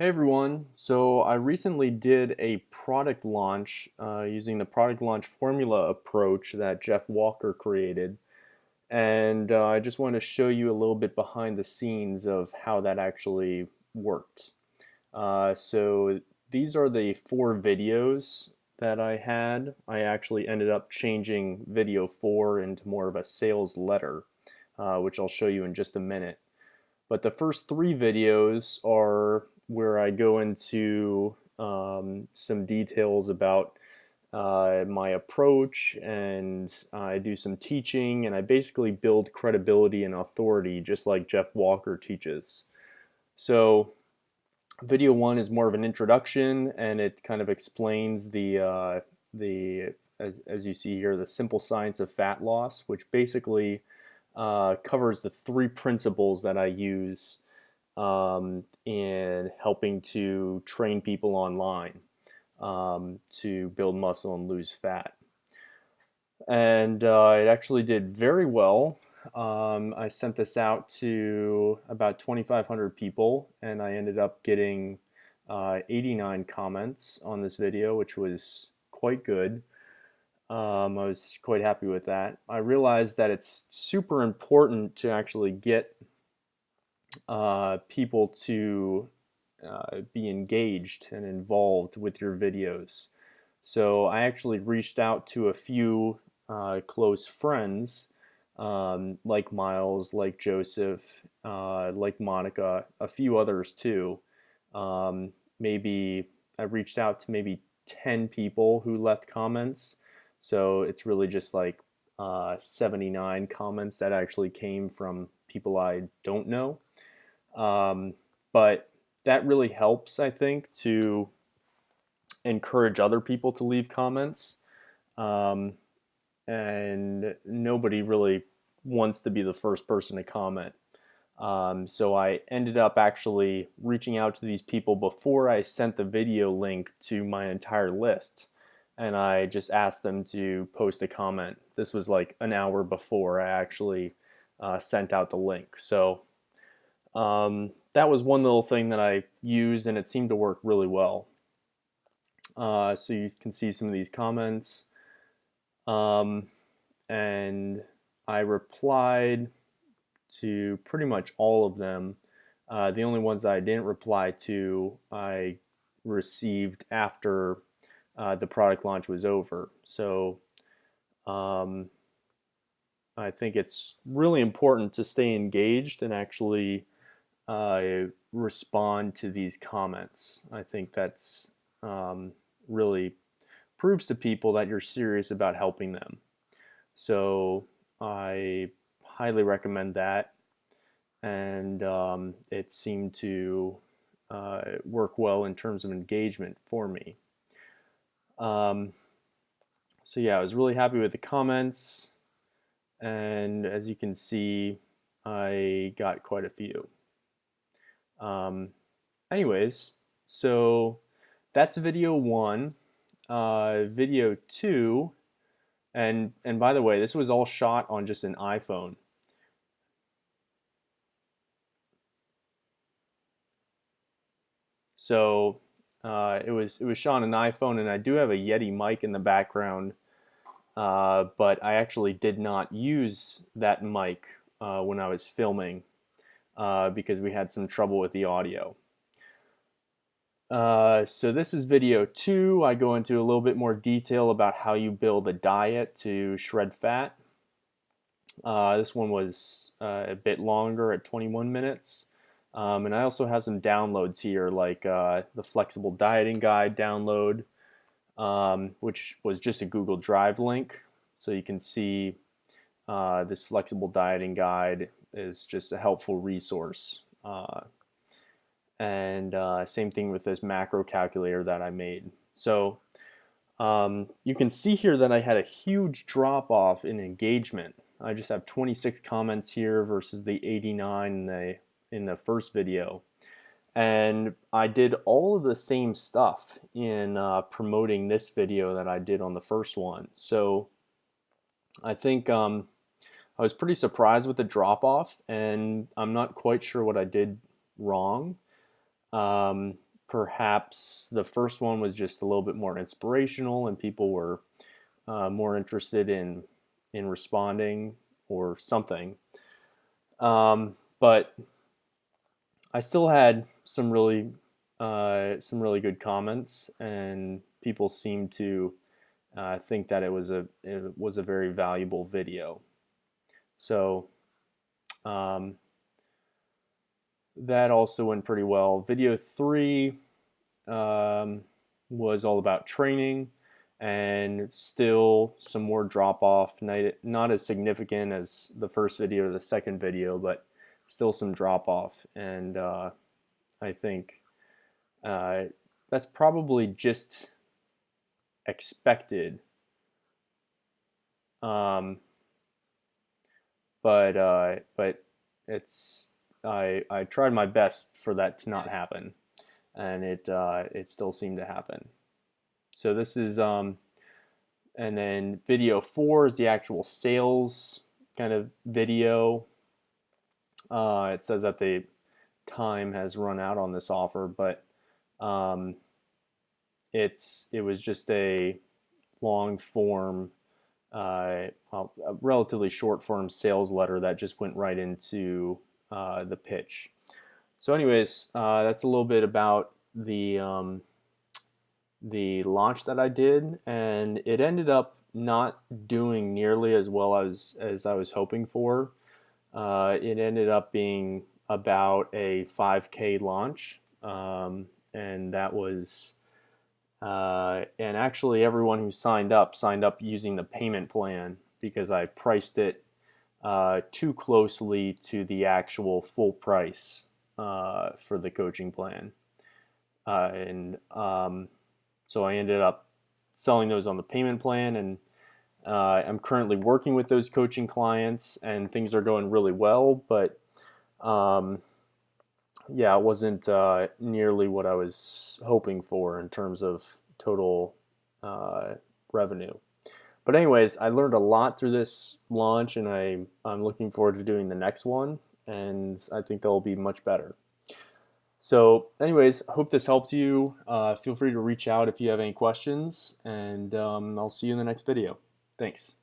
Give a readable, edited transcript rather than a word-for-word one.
Hey everyone, so I recently did a product launch using the product launch formula approach that Jeff Walker created, and I just want to show you a little bit behind the scenes of how that actually worked. So these are the 4 videos that I had. I actually ended up changing video 4 into more of a sales letter, which I'll show you in just a minute. But the first 3 videos are where I go into some details about my approach, and I do some teaching, and I basically build credibility and authority just like Jeff Walker teaches. So video 1 is more of an introduction, and it kind of explains as you see here, the simple science of fat loss, which basically covers the 3 principles that I use in helping to train people online to build muscle and lose fat. And it actually did very well. I sent this out to about 2,500 people, and I ended up getting 89 comments on this video, which was quite good. I was quite happy with that. I realized that it's super important to actually get people to be engaged and involved with your videos. So I actually reached out to a few close friends, like Miles, like Joseph, like Monica, a few others too. Maybe I reached out to maybe 10 people who left comments. So it's really just like 79 comments that actually came from people I don't know. But that really helps, I think, to encourage other people to leave comments. Um, and nobody really wants to be the first person to comment. So I ended up actually reaching out to these people before I sent the video link to my entire list. And I just asked them to post a comment. This was like an hour before I actually sent out the link. So that was one little thing that I used, and it seemed to work really well. So you can see some of these comments. And I replied to pretty much all of them. The only ones that I didn't reply to, I received after the product launch was over. So um, I think it's really important to stay engaged and actually respond to these comments. I think that's really proves to people that you're serious about helping them. So I highly recommend that, and it seemed to work well in terms of engagement for me. Um, so yeah, I was really happy with the comments, and as you can see, I got quite a few. Um, anyways, so that's video 1. Video 2, and by the way, this was all shot on just an iPhone. So it was shot on an iPhone, and I do have a Yeti mic in the background, but I actually did not use that mic when I was filming because we had some trouble with the audio. So this is video 2. I go into a little bit more detail about how you build a diet to shred fat. This one was a bit longer at 21 minutes. And I also have some downloads here, like the flexible dieting guide download, which was just a Google Drive link. So you can see this flexible dieting guide is just a helpful resource. And same thing with this macro calculator that I made. So you can see here that I had a huge drop off in engagement. I just have 26 comments here versus the 89 in the first video. And I did all of the same stuff in promoting this video that I did on the first one. So I think I was pretty surprised with the drop off, and I'm not quite sure what I did wrong. perhaps the first one was just a little bit more inspirational and people were more interested in responding or something. But I still had some really good comments, and people seemed to think that it was a very valuable video. So um, that also went pretty well. Video 3 um, was all about training, and still some more drop off. Not as significant as the first video or the second video, but still some drop off. And I think uh, that's probably just expected. Um, but it's I tried my best for that to not happen, and it still seemed to happen. So this is and then video 4 is the actual sales kind of video. It says that the time has run out on this offer, but um, it was just a long form, well, a relatively short form sales letter that just went right into the pitch. So, anyways, that's a little bit about the launch that I did, and it ended up not doing nearly as well as I was hoping for. It ended up being about a 5K launch, and that was and actually everyone who signed up using the payment plan because I priced it too closely to the actual full price for the coaching plan, and so I ended up selling those on the payment plan, and I'm currently working with those coaching clients, and things are going really well. But yeah, it wasn't nearly what I was hoping for in terms of total revenue. But anyways, I learned a lot through this launch, and I'm looking forward to doing the next one, and I think they'll be much better. So anyways, hope this helped you. Feel free to reach out if you have any questions, and I'll see you in the next video. Thanks.